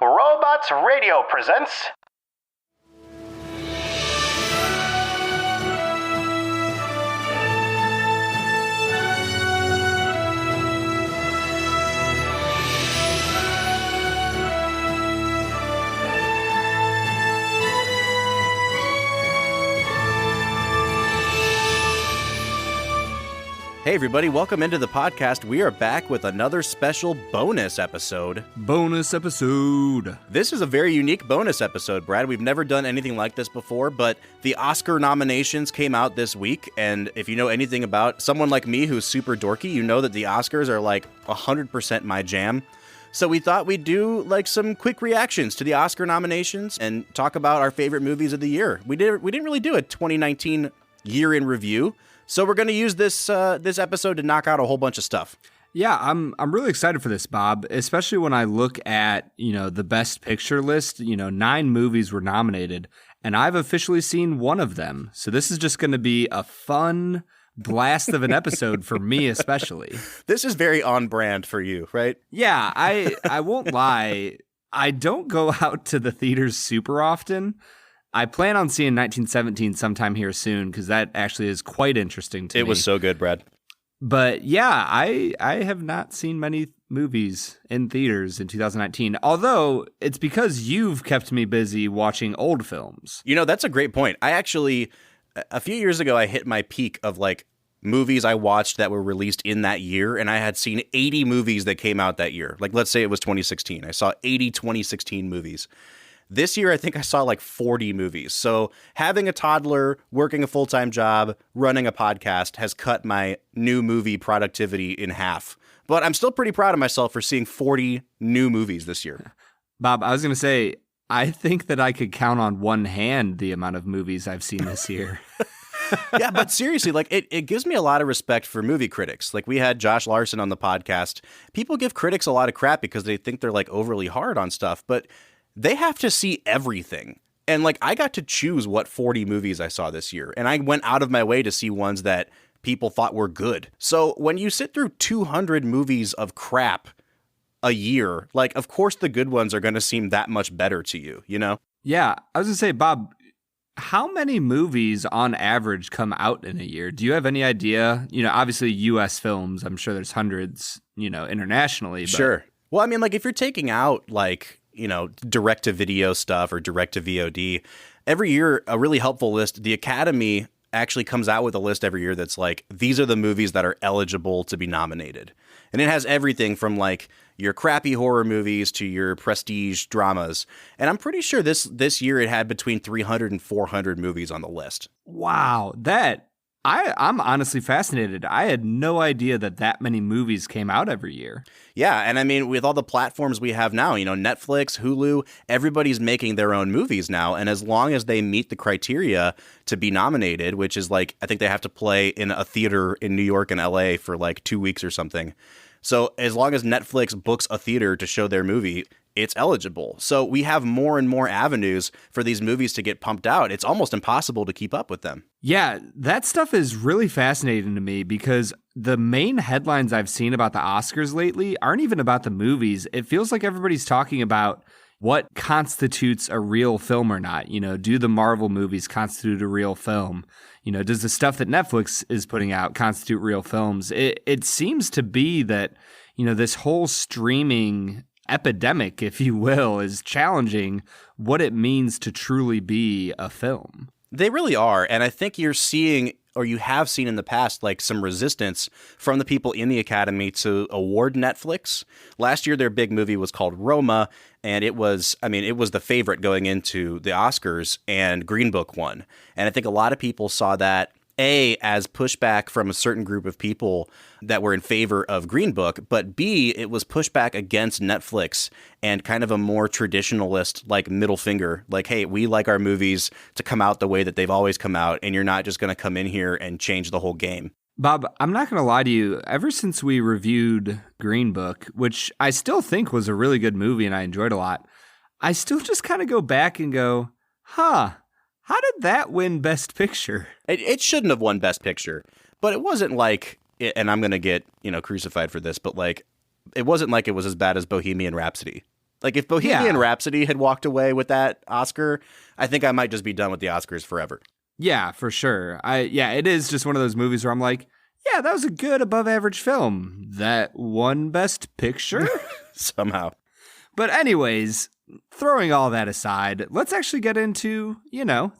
Robots Radio presents... Hey everybody, welcome into the podcast. We are back with another special bonus episode. This is a very unique bonus episode, Brad. We've never done anything like this before, but the Oscar nominations came out this week, and if you know anything about someone like me who's super dorky, you know that the Oscars are like 100% my jam. So we thought we'd do like some quick reactions to the Oscar nominations and talk about our favorite movies of the year. We didn't really do a 2019 year in review. So we're going to use this episode to knock out a whole bunch of stuff. Yeah, I'm really excited for this, Bob, especially when I look at, the Best Picture list. 9 movies were nominated, and I've officially seen one of them. So this is just going to be a fun blast of an episode for me especially. This is very on brand for you, right? Yeah, I won't lie. I don't go out to the theaters super often. I plan on seeing 1917 sometime here soon because that actually is quite interesting to me. It was so good, Brad. But yeah, I have not seen many movies in theaters in 2019, although it's because you've kept me busy watching old films. That's a great point. I actually, a few years ago, I hit my peak of like movies I watched that were released in that year, and I had seen 80 movies that came out that year. Like, let's say it was 2016. I saw 80 2016 movies. This year, I think I saw like 40 movies. So having a toddler, working a full-time job, running a podcast has cut my new movie productivity in half. But I'm still pretty proud of myself for seeing 40 new movies this year. Bob, I was going to say, I think that I could count on one hand the amount of movies I've seen this year. Yeah, but seriously, like it gives me a lot of respect for movie critics. Like we had Josh Larson on the podcast. People give critics a lot of crap because they think they're like overly hard on stuff, but they have to see everything. And like I got to choose what 40 movies I saw this year. And I went out of my way to see ones that people thought were good. So when you sit through 200 movies of crap a year, like of course the good ones are going to seem that much better to you, Yeah, I was going to say, Bob, how many movies on average come out in a year? Do you have any idea? Obviously US films, I'm sure there's hundreds, internationally. But... Sure. Well, I mean, like if you're taking out like, direct-to-video stuff or direct-to-VOD. Every year, a really helpful list, the Academy actually comes out with a list every year that's like, these are the movies that are eligible to be nominated. And it has everything from like your crappy horror movies to your prestige dramas. And I'm pretty sure this year it had between 300 and 400 movies on the list. Wow, I'm honestly fascinated. I had no idea that many movies came out every year. Yeah, and I mean, with all the platforms we have now, Netflix, Hulu, everybody's making their own movies now. And as long as they meet the criteria to be nominated, which is like, I think they have to play in a theater in New York and LA for like 2 weeks or something. So as long as Netflix books a theater to show their movie, it's eligible. So we have more and more avenues for these movies to get pumped out. It's almost impossible to keep up with them. Yeah, that stuff is really fascinating to me because the main headlines I've seen about the Oscars lately aren't even about the movies. It feels like everybody's talking about what constitutes a real film or not. Do the Marvel movies constitute a real film? Does the stuff that Netflix is putting out constitute real films? It seems to be that, this whole streaming epidemic, if you will, is challenging what it means to truly be a film. They really are. And I think you're seeing, or you have seen in the past, like some resistance from the people in the Academy to award Netflix. Last year, their big movie was called Roma, and it was the favorite going into the Oscars, and Green Book won. And I think a lot of people saw that, A, as pushback from a certain group of people that were in favor of Green Book, but B, it was pushback against Netflix and kind of a more traditionalist, like middle finger, like, hey, we like our movies to come out the way that they've always come out, and you're not just going to come in here and change the whole game. Bob, I'm not going to lie to you. Ever since we reviewed Green Book, which I still think was a really good movie and I enjoyed a lot, I still just kind of go back and go, how did that win Best Picture? It shouldn't have won Best Picture, but it wasn't like, and I'm going to get, crucified for this, but like, it wasn't like it was as bad as Bohemian Rhapsody. Like if Bohemian Yeah. Rhapsody had walked away with that Oscar, I think I might just be done with the Oscars forever. Yeah, for sure. It is just one of those movies where I'm like, yeah, that was a good above average film. That won Best Picture? Somehow. But anyways, throwing all that aside, let's actually get into,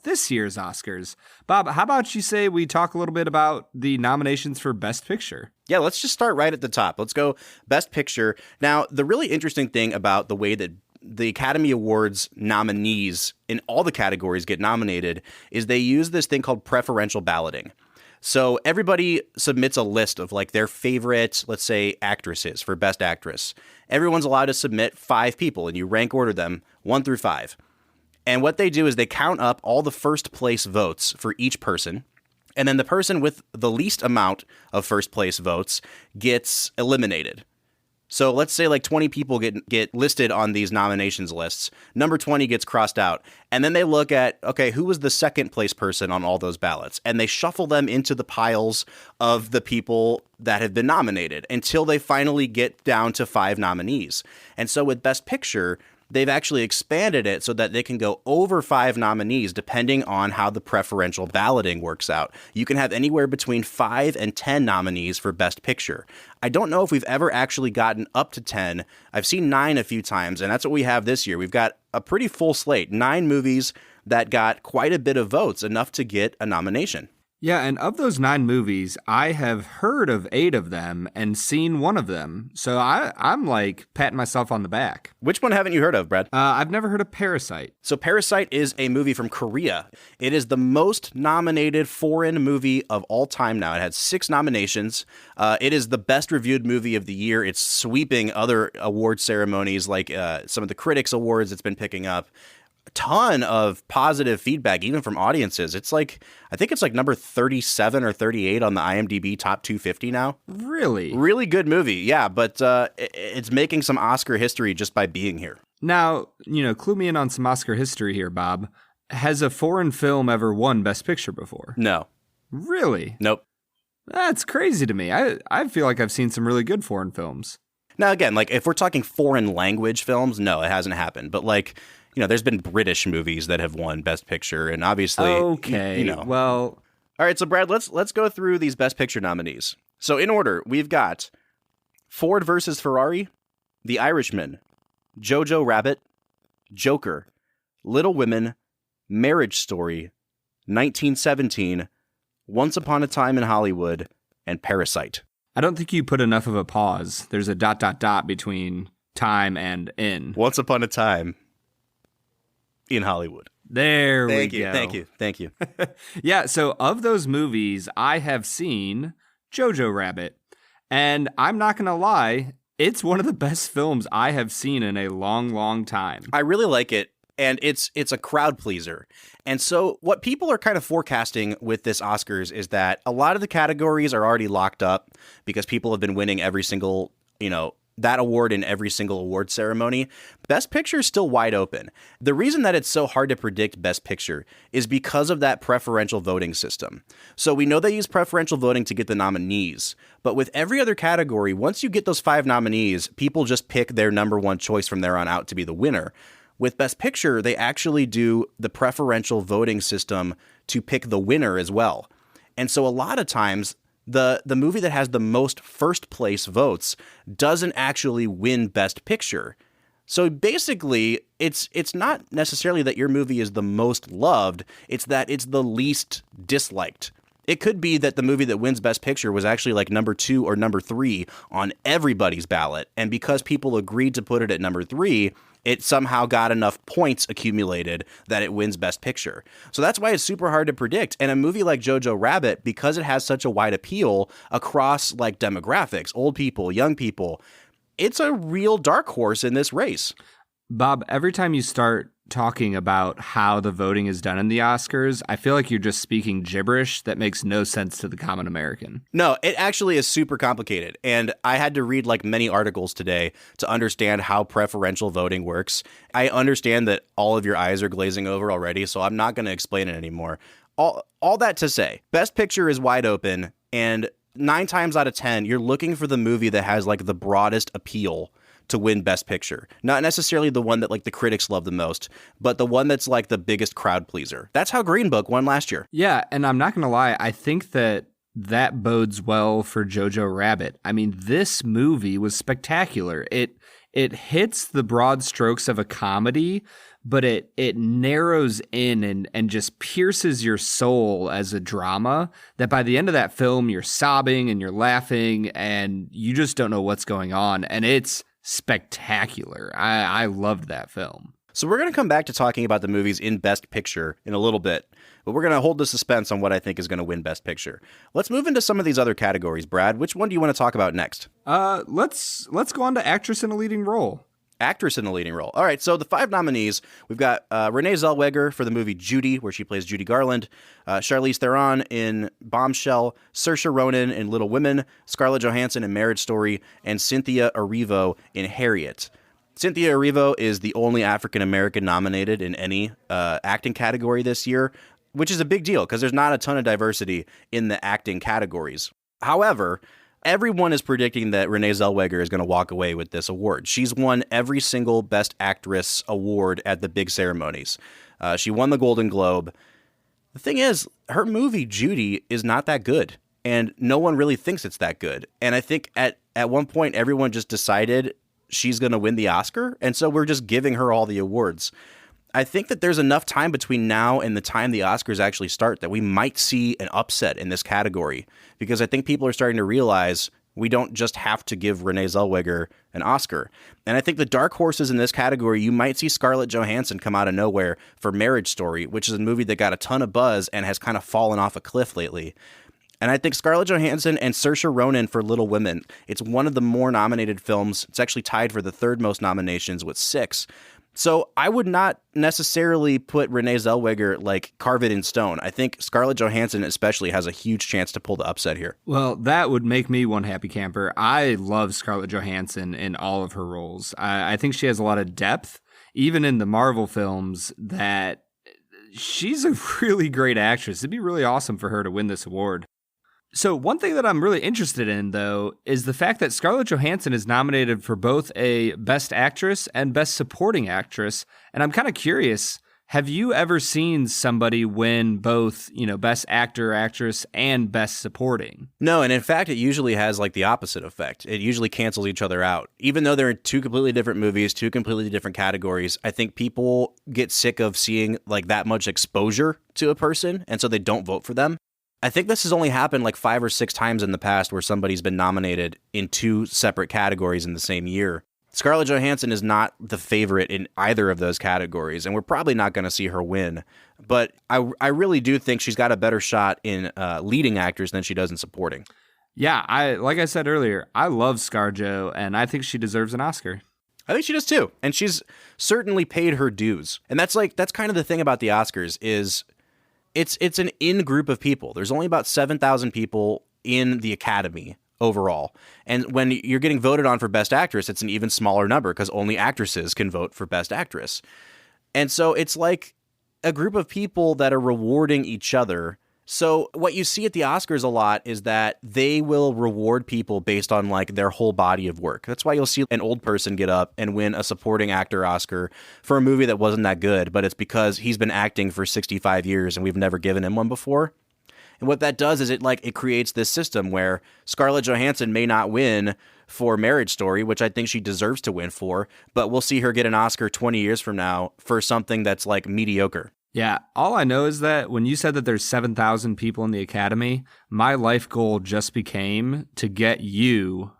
this year's Oscars. Bob, how about you say we talk a little bit about the nominations for Best Picture? Yeah, let's just start right at the top. Let's go Best Picture. Now, the really interesting thing about the way that the Academy Awards nominees in all the categories get nominated is they use this thing called preferential balloting. So everybody submits a list of like their favorite, let's say, actresses for Best Actress. Everyone's allowed to submit 5 people, and you rank order them 1 through 5. And what they do is they count up all the first place votes for each person. And then the person with the least amount of first place votes gets eliminated. So let's say like 20 people get listed on these nominations lists. Number 20 gets crossed out. And then they look at, okay, who was the second place person on all those ballots? And they shuffle them into the piles of the people that have been nominated until they finally get down to 5 nominees. And so with Best Picture, they've actually expanded it so that they can go over 5 nominees depending on how the preferential balloting works out. You can have anywhere between 5 and 10 nominees for Best Picture. I don't know if we've ever actually gotten up to 10. I've seen 9 a few times, and that's what we have this year. We've got a pretty full slate, 9 movies that got quite a bit of votes, enough to get a nomination. Yeah, and of those 9 movies, I have heard of 8 of them and seen one of them. So I'm like patting myself on the back. Which one haven't you heard of, Brad? I've never heard of Parasite. So Parasite is a movie from Korea. It is the most nominated foreign movie of all time now. It had 6 nominations. It is the best reviewed movie of the year. It's sweeping other award ceremonies like some of the critics' awards it's been picking up. Ton of positive feedback, even from audiences. It's like, I think it's like number 37 or 38 on the IMDb top 250 now. Really? Really good movie, yeah, but it's making some Oscar history just by being here. Now, clue me in on some Oscar history here, Bob. Has a foreign film ever won Best Picture before? No. Really? Nope. That's crazy to me. I feel like I've seen some really good foreign films. Now, again, like if we're talking foreign language films, no, it hasn't happened. But like, there's been British movies that have won Best Picture, and obviously, okay. Well, all right. So, Brad, let's go through these Best Picture nominees. So, in order, we've got Ford versus Ferrari, The Irishman, Jojo Rabbit, Joker, Little Women, Marriage Story, 1917, Once Upon a Time in Hollywood, and Parasite. I don't think you put enough of a pause. There's a ... between time and in. Once Upon a Time in Hollywood. There we go. Thank you. Yeah, so of those movies, I have seen Jojo Rabbit. And I'm not going to lie, it's one of the best films I have seen in a long, long time. I really like it, and it's a crowd pleaser. And so what people are kind of forecasting with this Oscars is that a lot of the categories are already locked up because people have been winning every single, that award in every single award ceremony. Best Picture is still wide open. The reason that it's so hard to predict Best Picture is because of that preferential voting system. So we know they use preferential voting to get the nominees, but with every other category, once you get those 5 nominees, people just pick their number 1 choice from there on out to be the winner. With Best Picture, they actually do the preferential voting system to pick the winner as well. And so a lot of times, the movie that has the most first place votes doesn't actually win Best Picture. So basically, it's not necessarily that your movie is the most loved, it's that it's the least disliked. It could be that the movie that wins Best Picture was actually like number 2 or number 3 on everybody's ballot, and because people agreed to put it at number 3, it somehow got enough points accumulated that it wins Best Picture. So that's why it's super hard to predict. And a movie like Jojo Rabbit, because it has such a wide appeal across like demographics, old people, young people, it's a real dark horse in this race. Bob, every time you start talking about how the voting is done in the Oscars, I feel like you're just speaking gibberish that makes no sense to the common American. No, it actually is super complicated. And I had to read like many articles today to understand how preferential voting works. I understand that all of your eyes are glazing over already, so I'm not going to explain it anymore. All that to say, Best Picture is wide open, and 9 times out of 10, you're looking for the movie that has like the broadest appeal to win Best Picture. Not necessarily the one that like the critics love the most, but the one that's like the biggest crowd pleaser. That's how Green Book won last year. Yeah, and I'm not going to lie, I think that bodes well for Jojo Rabbit. I mean, this movie was spectacular. It hits the broad strokes of a comedy, but it narrows in and just pierces your soul as a drama that by the end of that film, you're sobbing and you're laughing and you just don't know what's going on. And it's spectacular. I loved that film. So we're going to come back to talking about the movies in Best Picture in a little bit, but we're going to hold the suspense on what I think is going to win Best Picture. Let's move into some of these other categories. Brad, which one do you want to talk about next? Let's go on to actress in a leading role. Actress in a leading role. All right, so the 5 nominees, we've got Renee Zellweger for the movie Judy, where she plays Judy Garland, Charlize Theron in Bombshell, Saoirse Ronan in Little Women, Scarlett Johansson in Marriage Story, and Cynthia Erivo in Harriet. Cynthia Erivo is the only African-American nominated in any acting category this year, which is a big deal because there's not a ton of diversity in the acting categories. However, everyone is predicting that Renee Zellweger is going to walk away with this award. She's won every single Best Actress award at the big ceremonies. She won the Golden Globe. The thing is, her movie Judy is not that good, and no one really thinks it's that good. And I think at one point, everyone just decided she's going to win the Oscar, and so we're just giving her all the awards. I think that there's enough time between now and the time the Oscars actually start that we might see an upset in this category, because I think people are starting to realize we don't just have to give Renee Zellweger an Oscar. And I think the dark horses in this category, you might see Scarlett Johansson come out of nowhere for Marriage Story, which is a movie that got a ton of buzz and has kind of fallen off a cliff lately. And I think Scarlett Johansson and Saoirse Ronan for Little Women, it's one of the more nominated films. It's actually tied for the 3rd most nominations with 6. So I would not necessarily put Renee Zellweger, like, carve it in stone. I think Scarlett Johansson especially has a huge chance to pull the upset here. Well, that would make me one happy camper. I love Scarlett Johansson in all of her roles. I think she has a lot of depth, even in the Marvel films, that she's a really great actress. It'd be really awesome for her to win this award. So one thing that I'm really interested in, though, is the fact that Scarlett Johansson is nominated for both a Best Actress and Best Supporting Actress. And I'm kind of curious, have you ever seen somebody win both, Best Actor, Actress, and Best Supporting? No, and in fact, it usually has like the opposite effect. It usually cancels each other out. Even though they're in 2 completely different movies, 2 completely different categories, I think people get sick of seeing like that much exposure to a person, and so they don't vote for them. I think this has only happened like 5 or 6 times in the past where somebody's been nominated in 2 separate categories in the same year. Scarlett Johansson is not the favorite in either of those categories, and we're probably not going to see her win. But I really do think she's got a better shot in leading actors than she does in supporting. Yeah, like I said earlier, I love ScarJo, and I think she deserves an Oscar. I think she does too, and she's certainly paid her dues. And that's kind of the thing about the Oscars is it's an in-group of people. There's only about 7,000 people in the Academy overall. And when you're getting voted on for Best Actress, it's an even smaller number because only actresses can vote for Best Actress. And so it's like a group of people that are rewarding each other. So what you see at the Oscars a lot is that they will reward people based on like their whole body of work. That's why you'll see an old person get up and win a supporting actor Oscar for a movie that wasn't that good, but it's because he's been acting for 65 years and we've never given him one before. And what that does is it creates this system where Scarlett Johansson may not win for Marriage Story, which I think she deserves to win for, but we'll see her get an Oscar 20 years from now for something that's like mediocre. Yeah, all I know is that when you said that there's 7,000 people in the Academy, my life goal just became to get you,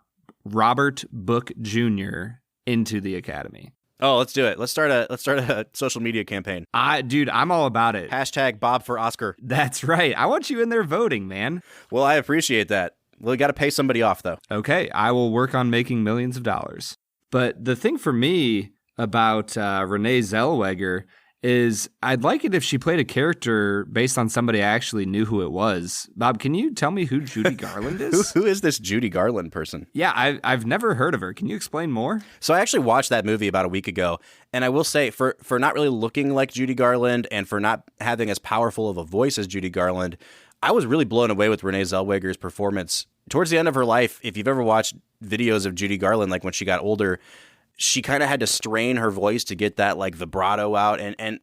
Robert Book Jr., into the Academy. Oh, let's do it. Let's start a social media campaign. Dude, I'm all about it. Hashtag Bob for Oscar. That's right. I want you in there voting, man. Well, I appreciate that. Well, we got to pay somebody off, though. Okay, I will work on making millions of dollars. But the thing for me about Renee Zellweger is I'd like it if she played a character based on somebody I actually knew who it was. Bob, can you tell me who Judy Garland is? Who is this Judy Garland person? Yeah, I've never heard of her. Can you explain more? So I actually watched that movie about a week ago, and I will say for not really looking like Judy Garland and for not having as powerful of a voice as Judy Garland, I was really blown away with Renee Zellweger's performance. Towards the end of her life, if you've ever watched videos of Judy Garland, like when she got older, she kind of had to strain her voice to get that like vibrato out, and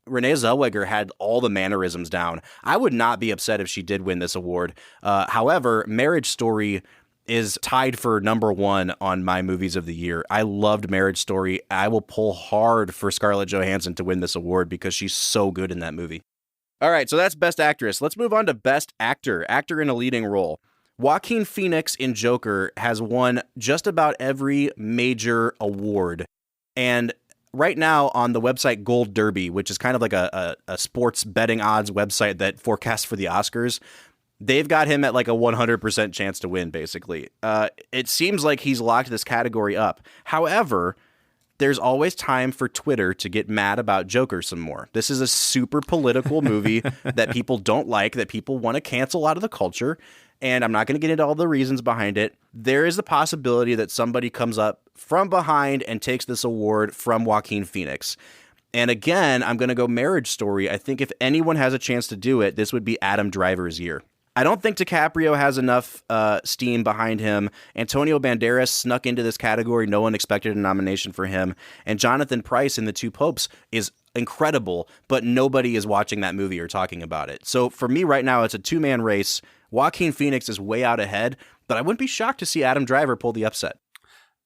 Renee Zellweger had all the mannerisms down. I would not be upset if she did win this award. However, Marriage Story is tied for number one on my movies of the year. I loved Marriage Story. I will pull hard for Scarlett Johansson to win this award because she's so good in that movie. All right, so that's Best Actress. Let's move on to Best Actor, actor in a leading role. Joaquin Phoenix in Joker has won just about every major award. And right now on the website Gold Derby, which is kind of like a sports betting odds website that forecasts for the Oscars, they've got him at like a 100% chance to win, basically. It seems like he's locked this category up. However, there's always time for Twitter to get mad about Joker some more. This is a super political movie that people don't like, that people want to cancel out of the culture. And I'm not going to get into all the reasons behind it. There is the possibility that somebody comes up from behind and takes this award from Joaquin Phoenix. And again, I'm going to go Marriage Story. I think if anyone has a chance to do it, this would be Adam Driver's year. I don't think DiCaprio has enough steam behind him. Antonio Banderas snuck into this category. No one expected a nomination for him. And Jonathan Pryce in The Two Popes is incredible, but nobody is watching that movie or talking about it. So for me right now, it's a two-man race. Joaquin Phoenix is way out ahead, but I wouldn't be shocked to see Adam Driver pull the upset.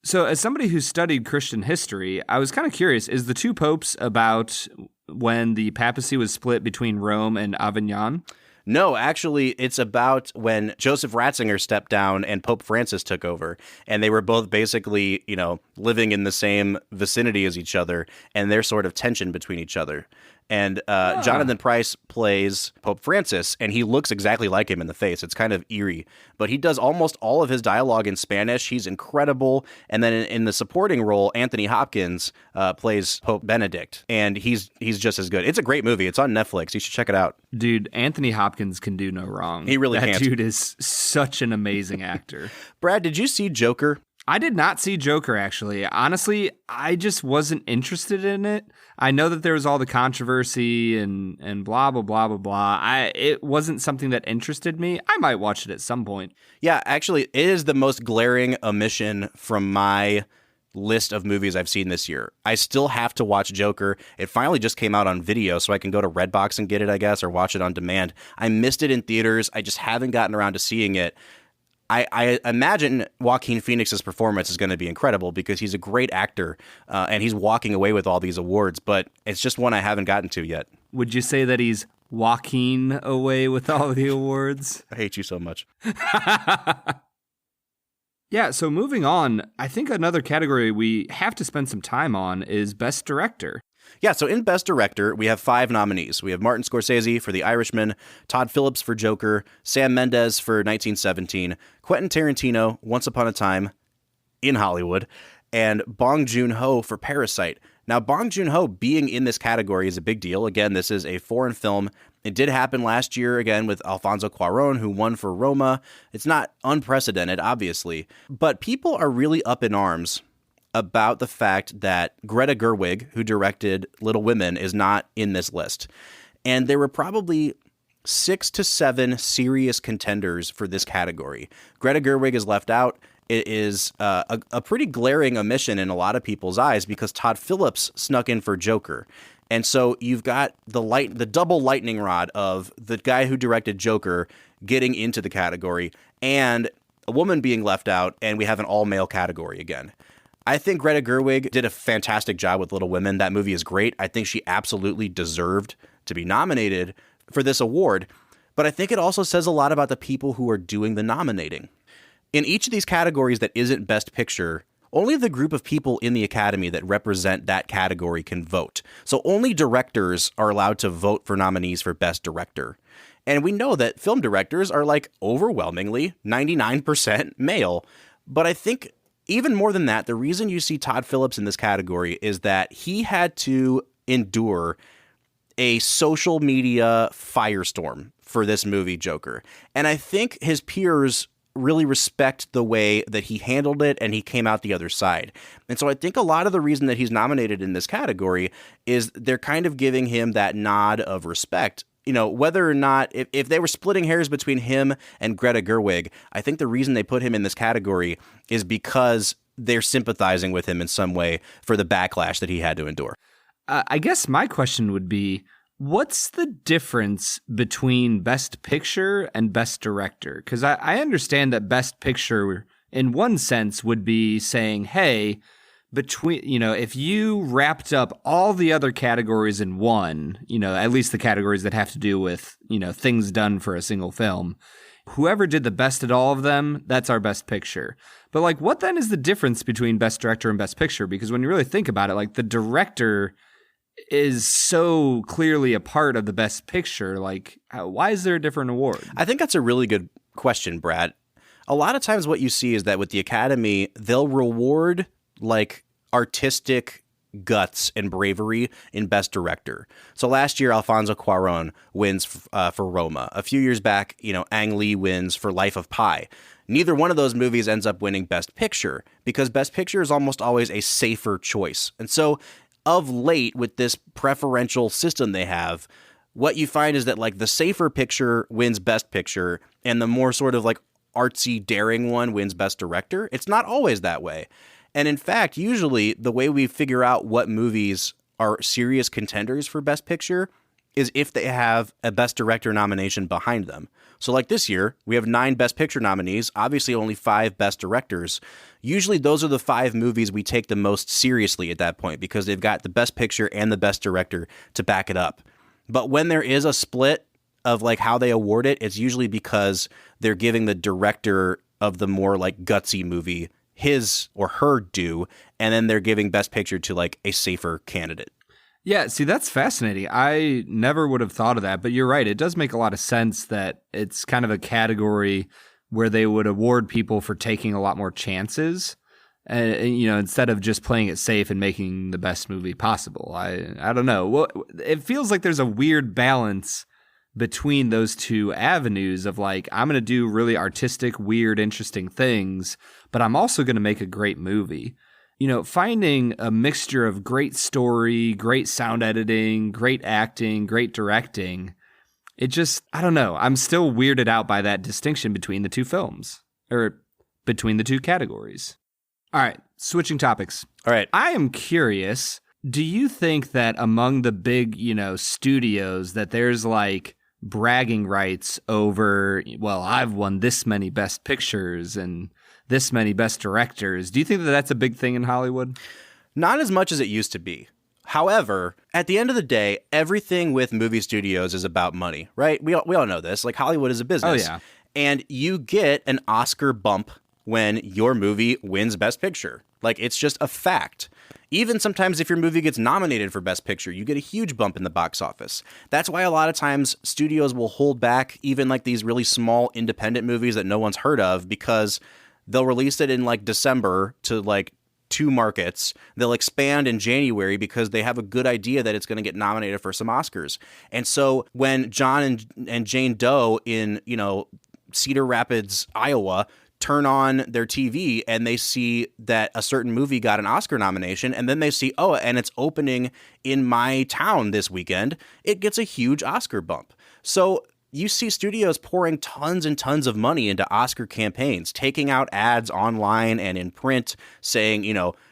So as somebody who studied Christian history, I was kind of curious, is The Two Popes about when the papacy was split between Rome and Avignon? No, actually, it's about when Joseph Ratzinger stepped down and Pope Francis took over. And they were both basically, living in the same vicinity as each other, and their sort of tension between each other. And Jonathan Pryce plays Pope Francis, and he looks exactly like him in the face. It's kind of eerie. But he does almost all of his dialogue in Spanish. He's incredible. And then in the supporting role, Anthony Hopkins plays Pope Benedict, and he's just as good. It's a great movie. It's on Netflix. You should check it out. Dude, Anthony Hopkins can do no wrong. He really can. That dude is such an amazing actor. Brad, did you see Joker? I did not see Joker, actually. Honestly, I just wasn't interested in it. I know that there was all the controversy and blah, blah, blah, blah, blah. It wasn't something that interested me. I might watch it at some point. Yeah, actually, it is the most glaring omission from my list of movies I've seen this year. I still have to watch Joker. It finally just came out on video, so I can go to Redbox and get it, I guess, or watch it on demand. I missed it in theaters. I just haven't gotten around to seeing it. I imagine Joaquin Phoenix's performance is going to be incredible because he's a great actor and he's walking away with all these awards, but it's just one I haven't gotten to yet. Would you say that he's walking away with all the awards? I hate you so much. Yeah, so moving on, I think another category we have to spend some time on is Best Director. Yeah, so in Best Director, we have 5 nominees. We have Martin Scorsese for The Irishman, Todd Phillips for Joker, Sam Mendes for 1917, Quentin Tarantino, Once Upon a Time in Hollywood, and Bong Joon-ho for Parasite. Now, Bong Joon-ho being in this category is a big deal. Again, this is a foreign film. It did happen last year, again, with Alfonso Cuarón, who won for Roma. It's not unprecedented, obviously, but people are really up in arms about the fact that Greta Gerwig, who directed Little Women, is not in this list. And there were probably 6 to 7 serious contenders for this category. Greta Gerwig is left out. It is a pretty glaring omission in a lot of people's eyes because Todd Phillips snuck in for Joker. And so you've got the double lightning rod of the guy who directed Joker getting into the category and a woman being left out, and we have an all-male category again. I think Greta Gerwig did a fantastic job with Little Women. That movie is great. I think she absolutely deserved to be nominated for this award. But I think it also says a lot about the people who are doing the nominating. In each of these categories that isn't Best Picture, only the group of people in the Academy that represent that category can vote. So only directors are allowed to vote for nominees for Best Director. And we know that film directors are like overwhelmingly 99% male. But I think even more than that, the reason you see Todd Phillips in this category is that he had to endure a social media firestorm for this movie, Joker. And I think his peers really respect the way that he handled it and he came out the other side. And so I think a lot of the reason that he's nominated in this category is they're kind of giving him that nod of respect. Whether or not, if they were splitting hairs between him and Greta Gerwig, I think the reason they put him in this category is because they're sympathizing with him in some way for the backlash that he had to endure. I guess my question would be, what's the difference between Best Picture and Best Director? Because I understand that Best Picture, in one sense, would be saying, hey, if you wrapped up all the other categories in one, at least the categories that have to do with, things done for a single film, whoever did the best at all of them, that's our Best Picture. But like, what then is the difference between Best Director and Best Picture? Because when you really think about it, like the director is so clearly a part of the Best Picture. Like, why is there a different award? I think that's a really good question, Brad. A lot of times what you see is that with the Academy, they'll reward like artistic guts and bravery in Best Director. So last year, Alfonso Cuarón wins for Roma. A few years back, Ang Lee wins for Life of Pi. Neither one of those movies ends up winning Best Picture because Best Picture is almost always a safer choice. And so of late, with this preferential system they have, what you find is that like the safer picture wins Best Picture and the more sort of like artsy, daring one wins Best Director. It's not always that way. And in fact, usually the way we figure out what movies are serious contenders for Best Picture is if they have a Best Director nomination behind them. So like this year, we have 9 Best Picture nominees, obviously only 5 Best Directors. Usually those are the 5 movies we take the most seriously at that point because they've got the Best Picture and the Best Director to back it up. But when there is a split of like how they award it, it's usually because they're giving the director of the more like gutsy movie his or her due, and then they're giving Best Picture to like a safer candidate. Yeah, see, that's fascinating. I never would have thought of that, but you're right. It does make a lot of sense that it's kind of a category where they would award people for taking a lot more chances, and instead of just playing it safe and making the best movie possible. I don't know. Well, it feels like there's a weird balance between those two avenues of like, I'm going to do really artistic, weird, interesting things, but I'm also going to make a great movie. Finding a mixture of great story, great sound editing, great acting, great directing, I don't know. I'm still weirded out by that distinction between the two films, or between the two categories. All right, switching topics. All right. I am curious, do you think that among the big, studios that there's like bragging rights over, well, I've won this many Best Pictures and this many Best Directors. Do you think that that's a big thing in Hollywood? Not as much as it used to be. However, at the end of the day, everything with movie studios is about money, right? We all know this. Like Hollywood is a business. Oh, yeah. And you get an Oscar bump when your movie wins Best Picture. Like, it's just a fact. Even sometimes if your movie gets nominated for Best Picture, you get a huge bump in the box office. That's why a lot of times studios will hold back even like these really small independent movies that no one's heard of because they'll release it in like December to like 2 markets. They'll expand in January because they have a good idea that it's going to get nominated for some Oscars. And so when John and Jane Doe in, Cedar Rapids, Iowa, turn on their TV and they see that a certain movie got an Oscar nomination, and then they see, oh, and it's opening in my town this weekend, it gets a huge Oscar bump. So you see studios pouring tons and tons of money into Oscar campaigns, taking out ads online and in print saying,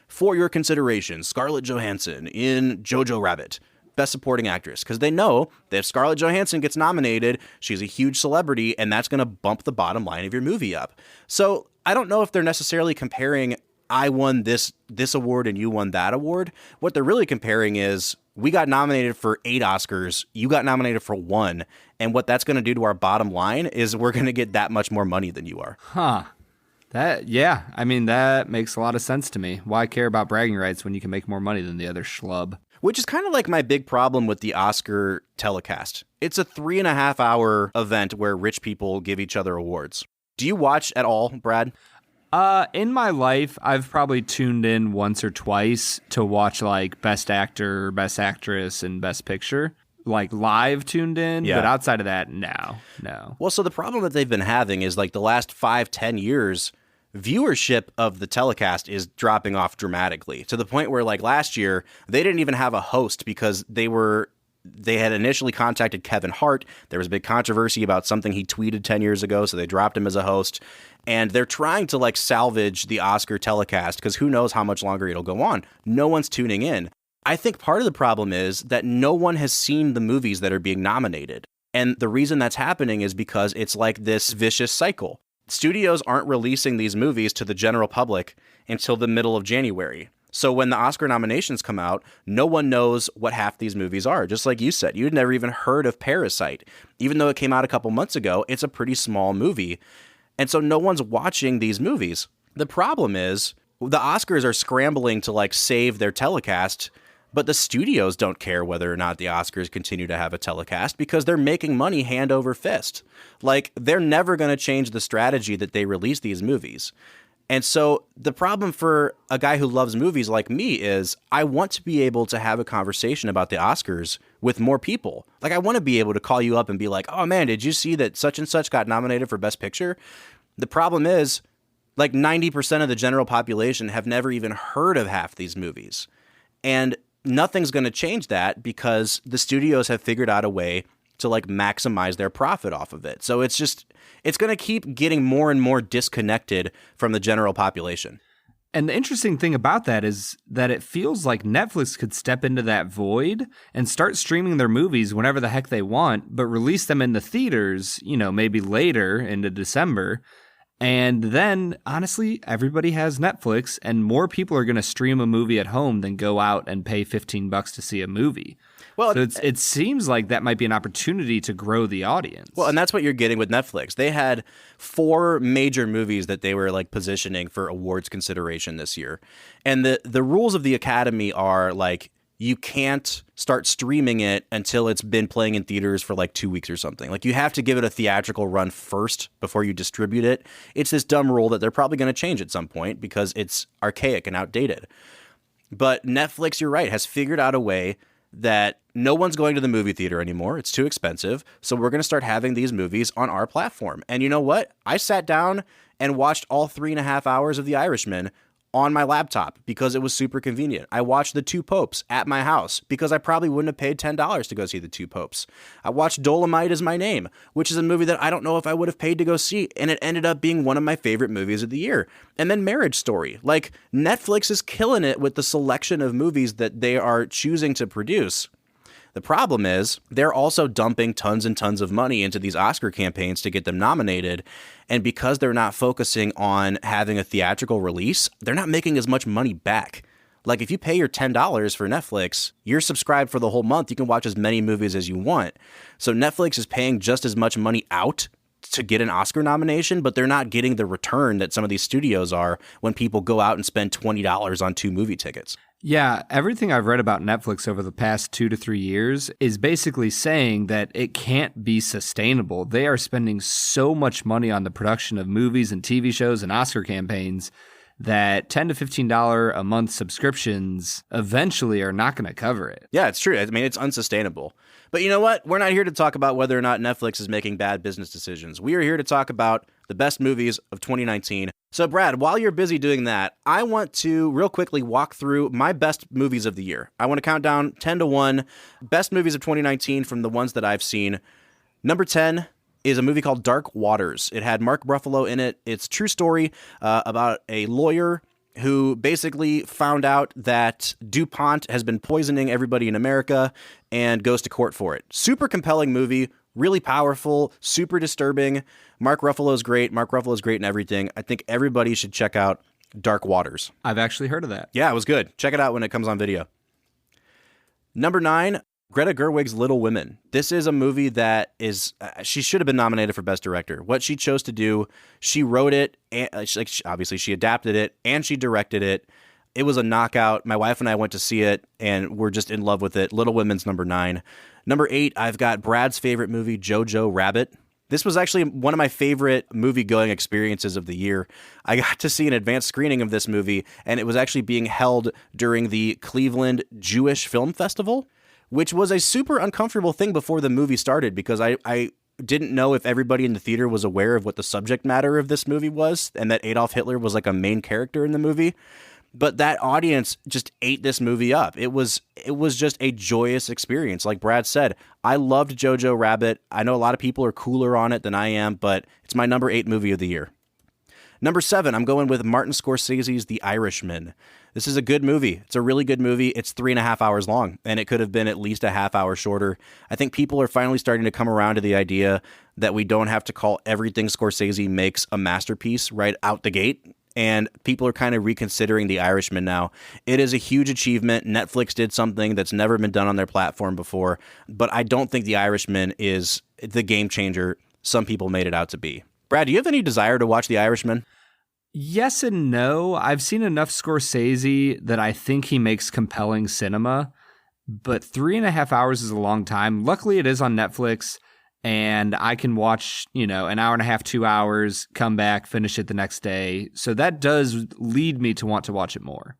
for your consideration, Scarlett Johansson in Jojo Rabbit, Best Supporting Actress, because they know that if Scarlett Johansson gets nominated, she's a huge celebrity, and that's going to bump the bottom line of your movie up. So I don't know if they're necessarily comparing, I won this award and you won that award. What they're really comparing is, we got nominated for 8 Oscars, you got nominated for 1, and what that's going to do to our bottom line is we're going to get that much more money than you are. Huh. That makes a lot of sense to me. Why care about bragging rights when you can make more money than the other schlub? Which is kind of like my big problem with the Oscar telecast. It's a 3.5-hour event where rich people give each other awards. Do you watch at all, Brad? In my life, I've probably tuned in once or twice to watch like Best Actor, Best Actress, and Best Picture. Like live tuned in, yeah. But outside of that, no. Well, so the problem that they've been having is like the last 5-10 years, viewership of the telecast is dropping off dramatically to the point where like last year, they didn't even have a host because they had initially contacted Kevin Hart. There was a big controversy about something he tweeted 10 years ago, so they dropped him as a host. And they're trying to like salvage the Oscar telecast because who knows how much longer it'll go on. No one's tuning in. I think part of the problem is that no one has seen the movies that are being nominated. And the reason that's happening is because it's like this vicious cycle. Studios aren't releasing these movies to the general public until the middle of January. So when the Oscar nominations come out, no one knows what half these movies are. Just like you said, you'd never even heard of Parasite. Even though it came out a couple months ago, it's a pretty small movie. And so no one's watching these movies. The problem is the Oscars are scrambling to like save their telecast, but the studios don't care whether or not the Oscars continue to have a telecast because they're making money hand over fist. Like, they're never going to change the strategy that they release these movies. And so the problem for a guy who loves movies like me is I want to be able to have a conversation about the Oscars with more people. Like, I want to be able to call you up and be like, oh man, did you see that such and such got nominated for Best Picture? The problem is like 90% of the general population have never even heard of half these movies. And nothing's going to change that because the studios have figured out a way to like maximize their profit off of it. So it's going to keep getting more and more disconnected from the general population. And the interesting thing about that is that it feels like Netflix could step into that void and start streaming their movies whenever the heck they want, but release them in the theaters, maybe later into December. And then, honestly, everybody has Netflix, and more people are going to stream a movie at home than go out and pay $15 to see a movie. Well, so it seems like that might be an opportunity to grow the audience. Well, and that's what you're getting with Netflix. They had 4 major movies that they were like positioning for awards consideration this year. And the rules of the Academy are like, you can't start streaming it until it's been playing in theaters for like 2 weeks or something. Like, you have to give it a theatrical run first before you distribute it. It's this dumb rule that they're probably going to change at some point because it's archaic and outdated. But Netflix, you're right, has figured out a way that no one's going to the movie theater anymore. It's too expensive. So we're going to start having these movies on our platform. And you know what? I sat down and watched all 3.5 hours of The Irishman on my laptop because it was super convenient. I watched The Two Popes at my house because I probably wouldn't have paid $10 to go see The Two Popes. I watched Dolomite Is My Name, which is a movie that I don't know if I would have paid to go see, and it ended up being one of my favorite movies of the year. And then Marriage Story. Like, Netflix is killing it with the selection of movies that they are choosing to produce. The problem is they're also dumping tons and tons of money into these Oscar campaigns to get them nominated. And because they're not focusing on having a theatrical release, they're not making as much money back. Like, if you pay your $10 for Netflix, you're subscribed for the whole month. You can watch as many movies as you want. So Netflix is paying just as much money out to get an Oscar nomination, but they're not getting the return that some of these studios are when people go out and spend $20 on 2 movie tickets. Yeah, everything I've read about Netflix over the past 2 to 3 years is basically saying that it can't be sustainable. They are spending so much money on the production of movies and TV shows and Oscar campaigns that $10 to $15 a month subscriptions eventually are not going to cover it. Yeah, it's true. I mean, it's unsustainable. But you know what? We're not here to talk about whether or not Netflix is making bad business decisions. We are here to talk about the best movies of 2019. So, Brad, while you're busy doing that, I want to real quickly walk through my best movies of the year. I want to count down 10 to 1 best movies of 2019 from the ones that I've seen. Number 10 is a movie called Dark Waters. It had Mark Ruffalo in it. It's a true story about a lawyer who basically found out that DuPont has been poisoning everybody in America and goes to court for it. Super compelling movie, really powerful, super disturbing. Mark Ruffalo's great. Mark Ruffalo's great in everything. I think everybody should check out Dark Waters. I've actually heard of that. Yeah, it was good. Check it out when it comes on video. Number 9, Greta Gerwig's Little Women. This is a movie that is, she should have been nominated for Best Director. What she chose to do, she wrote it, and obviously she adapted it, and she directed it. It was a knockout. My wife and I went to see it, and we're just in love with it. Little Women's number 9. Number 8, I've got Brad's favorite movie, Jojo Rabbit. This was actually one of my favorite movie-going experiences of the year. I got to see an advanced screening of this movie, and it was actually being held during the Cleveland Jewish Film Festival, which was a super uncomfortable thing before the movie started because I didn't know if everybody in the theater was aware of what the subject matter of this movie was and that Adolf Hitler was like a main character in the movie. But that audience just ate this movie up. It was just a joyous experience. Like Brad said, I loved Jojo Rabbit. I know a lot of people are cooler on it than I am, but it's my number 8 movie of the year. Number 7, I'm going with Martin Scorsese's The Irishman. This is a good movie. It's a really good movie. It's 3.5 hours long, and it could have been at least a half hour shorter. I think people are finally starting to come around to the idea that we don't have to call everything Scorsese makes a masterpiece right out the gate. And people are kind of reconsidering The Irishman now. It is a huge achievement. Netflix did something that's never been done on their platform before, but I don't think The Irishman is the game changer some people made it out to be. Brad, do you have any desire to watch The Irishman? Yes and no. I've seen enough Scorsese that I think he makes compelling cinema, but 3.5 hours is a long time. Luckily, it is on Netflix, and I can watch, an hour and a half, 2 hours, come back, finish it the next day. So that does lead me to want to watch it more.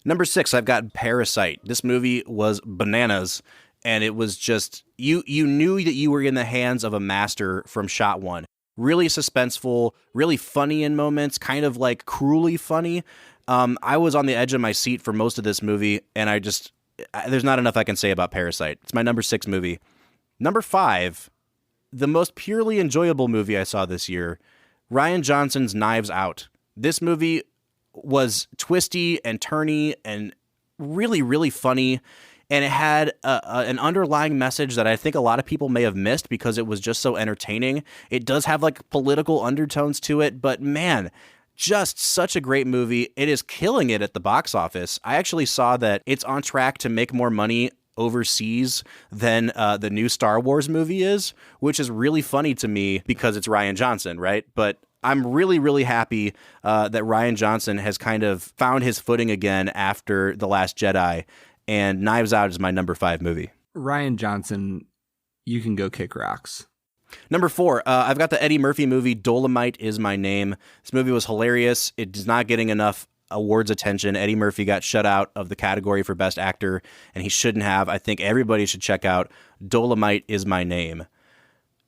Number 6, I've got Parasite. This movie was bananas, and it was just, you knew that you were in the hands of a master from shot one. Really suspenseful, really funny in moments, kind of like cruelly funny. I was on the edge of my seat for most of this movie, and there's not enough I can say about Parasite. It's my number 6 movie. Number 5, the most purely enjoyable movie I saw this year, Rian Johnson's Knives Out. This movie was twisty and turny and really, really funny. And it had an underlying message that I think a lot of people may have missed because it was just so entertaining. It does have like political undertones to it, but man, just such a great movie. It is killing it at the box office. I actually saw that it's on track to make more money overseas than the new Star Wars movie is, which is really funny to me because it's Rian Johnson, right? But I'm really, really happy that Rian Johnson has kind of found his footing again after The Last Jedi. And Knives Out is my number 5 movie. Rian Johnson, you can go kick rocks. Number 4, I've got the Eddie Murphy movie, Dolomite Is My Name. This movie was hilarious. It is not getting enough awards attention. Eddie Murphy got shut out of the category for Best Actor, and he shouldn't have. I think everybody should check out Dolomite Is My Name.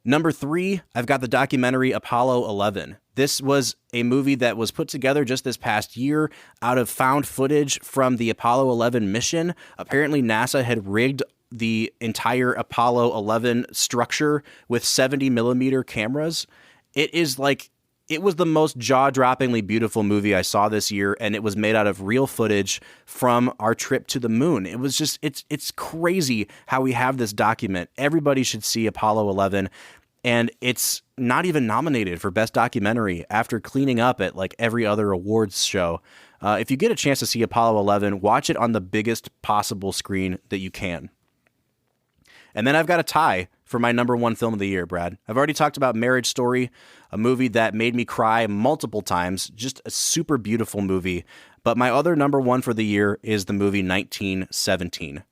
Number 3, I've got the documentary Apollo 11. This was a movie that was put together just this past year out of found footage from the Apollo 11 mission. Apparently, NASA had rigged the entire Apollo 11 structure with 70 millimeter cameras. It was the most jaw-droppingly beautiful movie I saw this year, and it was made out of real footage from our trip to the moon. It was just, it's crazy how we have this document. Everybody should see Apollo 11, and it's not even nominated for Best Documentary after cleaning up at like every other awards show. If you get a chance to see Apollo 11, watch it on the biggest possible screen that you can. And then I've got a tie for my number 1 film of the year, Brad. I've already talked about Marriage Story, a movie that made me cry multiple times, just a super beautiful movie. But my other number 1 for the year is the movie 1917.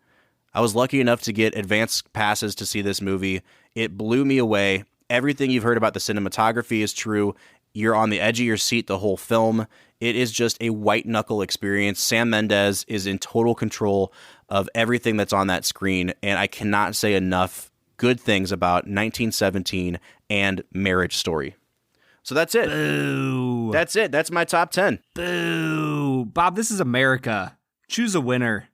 I was lucky enough to get advance passes to see this movie. It blew me away. Everything you've heard about the cinematography is true. You're on the edge of your seat the whole film. It is just a white-knuckle experience. Sam Mendes is in total control of everything that's on that screen, and I cannot say enough good things about 1917 and Marriage Story. So that's it. Boo. That's it. That's my top 10. Boo. Bob, this is America. Choose a winner.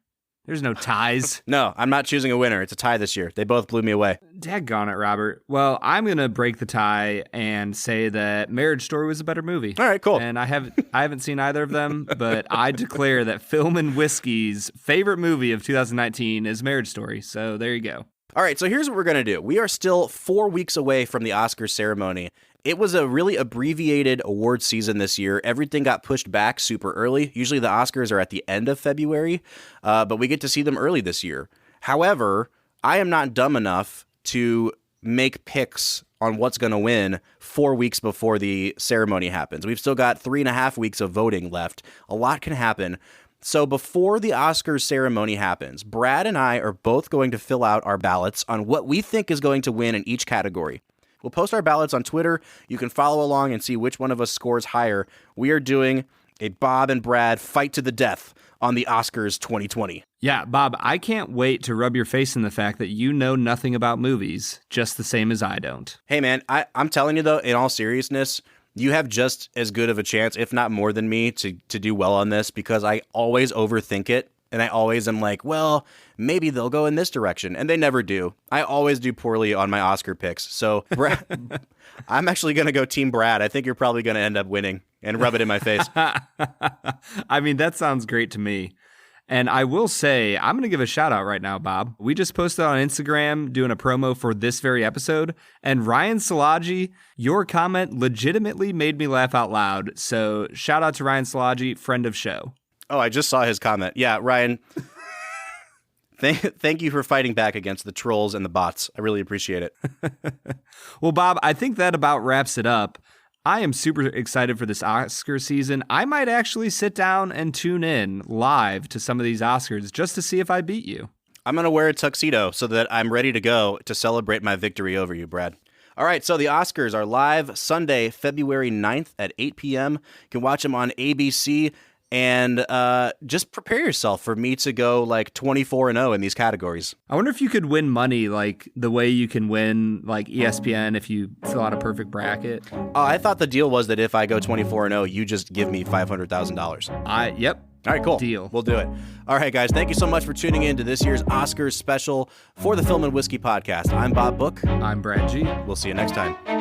There's no ties. No, I'm not choosing a winner. It's a tie this year. They both blew me away. Daggone it, Robert. Well, I'm going to break the tie and say that Marriage Story was a better movie. All right, cool. And I haven't seen either of them, but I declare that Film and Whiskey's favorite movie of 2019 is Marriage Story. So there you go. All right, so here's what we're going to do. We are still 4 weeks away from the Oscars ceremony. It was a really abbreviated award season this year. Everything got pushed back super early. Usually the Oscars are at the end of February, but we get to see them early this year. However, I am not dumb enough to make picks on what's going to win 4 weeks before the ceremony happens. We've still got 3.5 weeks of voting left. A lot can happen. So before the Oscars ceremony happens, Brad and I are both going to fill out our ballots on what we think is going to win in each category. We'll post our ballots on Twitter. You can follow along and see which one of us scores higher. We are doing a Bob and Brad fight to the death on the Oscars 2020. Yeah, Bob, I can't wait to rub your face in the fact that you know nothing about movies, just the same as I don't. Hey, man, I'm telling you, though, in all seriousness, you have just as good of a chance, if not more than me, to do well on this because I always overthink it. And I always am like, well, maybe they'll go in this direction. And they never do. I always do poorly on my Oscar picks. So Brad, I'm actually going to go Team Brad. I think you're probably going to end up winning. and rub it in my face. I mean, that sounds great to me. And I will say, I'm going to give a shout out right now, Bob. We just posted on Instagram doing a promo for this very episode. And Ryan Salaji, your comment legitimately made me laugh out loud. So shout out to Ryan Salaji, friend of show. Oh, I just saw his comment. Yeah, Ryan, thank you for fighting back against the trolls and the bots. I really appreciate it. Well, Bob, I think that about wraps it up. I am super excited for this Oscar season. I might actually sit down and tune in live to some of these Oscars just to see if I beat you. I'm going to wear a tuxedo so that I'm ready to go to celebrate my victory over you, Brad. All right, so the Oscars are live Sunday, February 9th at 8 p.m. You can watch them on ABC. And just prepare yourself for me to go like 24-0 in these categories. I wonder if you could win money like the way you can win like ESPN if you fill out a perfect bracket. Oh, I thought the deal was that if I go 24-0, you just give me $500,000. Yep. All right, cool. Deal. We'll do it. All right, guys. Thank you so much for tuning in to this year's Oscars special for the Film and Whiskey podcast. I'm Bob Book. I'm Brad G. We'll see you next time.